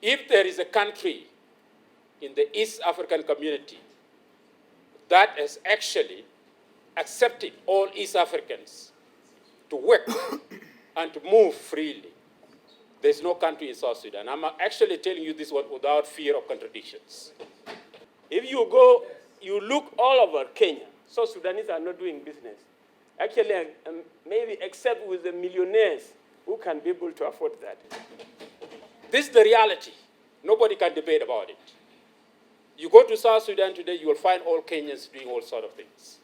If there is a country in the East African community that has actually accepted all East Africans to work and to move freely, there's no country in South Sudan. I'm actually telling you this one without fear of contradictions. If you go, you look all over Kenya, South Sudanese are not doing business. Actually, maybe except with the millionaires who can be able to afford that. This is the reality. Nobody can debate about it. You go to South Sudan today, you will find all Kenyans doing all sorts of things.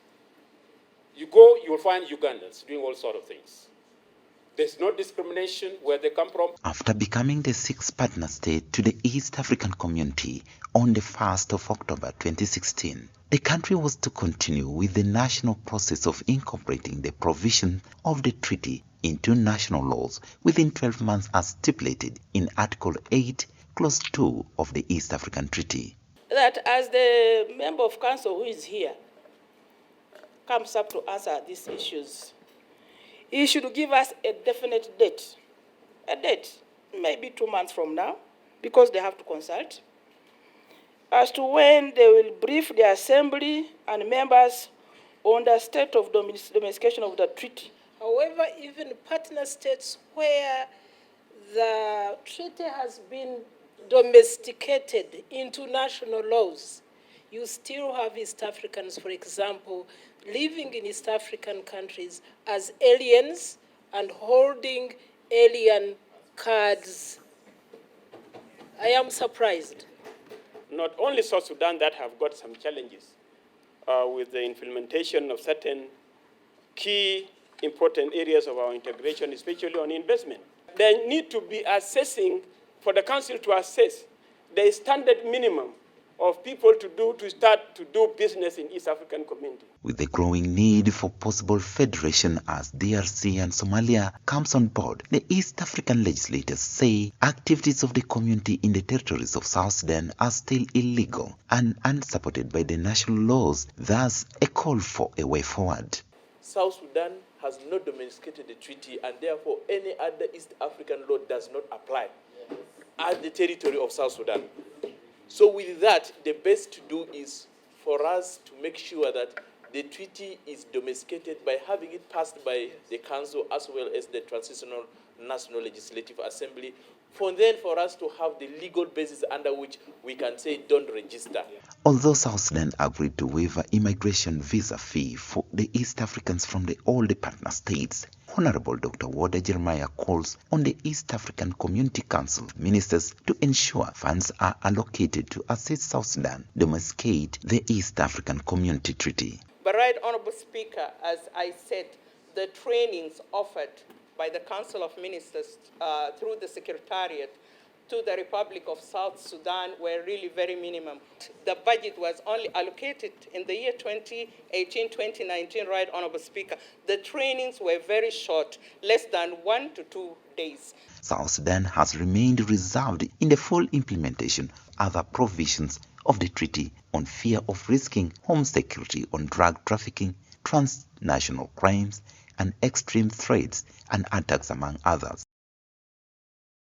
You go, you will find Ugandans doing all sorts of things. There's no discrimination where they come from. After becoming the sixth partner state to the East African Community on the 1st of October 2016, the country was to continue with the national process of incorporating the provision of the treaty into national laws within 12 months as stipulated in Article 8, Clause 2 of the East African Treaty. That as the member of council who is here comes up to answer these issues, he should give us a definite date. A date, maybe 2 months from now, because they have to consult, as to when they will brief the Assembly and members on the state of domestication of the treaty. However, even partner states where the treaty has been domesticated into national laws, you still have East Africans, for example, living in East African countries as aliens and holding alien cards. I am surprised. Not only South Sudan that have got some challenges with the implementation of certain key important areas of our integration, especially on investment. They need to be assessing, for the council to assess the standard minimum of people to start to do business in East African community. With the growing need for possible federation as DRC and Somalia comes on board, the East African legislators say activities of the community in the territories of South Sudan are still illegal and unsupported by the national laws, thus a call for a way forward. South Sudan has not domesticated the treaty, and therefore any other East African law does not apply at the territory of South Sudan. So with that, the best to do is for us to make sure that the treaty is domesticated by having it passed by the Council as well as the Transitional National Legislative Assembly, for us to have the legal basis under which we can say don't register. Although South Sudan agreed to waive an immigration visa fee for the East Africans from all the partner states, Honorable Dr. Woda Jeremiah calls on the East African Community Council ministers to ensure funds are allocated to assist South Sudan domesticate the East African Community Treaty. But Right Honorable Speaker, as I said, the trainings offered by the Council of Ministers through the Secretariat to the Republic of South Sudan were really very minimum. The budget was only allocated in the year 2018-2019, Right Honorable Speaker. The trainings were very short, less than 1 to 2 days. South Sudan has remained reserved in the full implementation of other provisions of the treaty on fear of risking home security on drug trafficking, transnational crimes, and extreme threats and attacks, among others.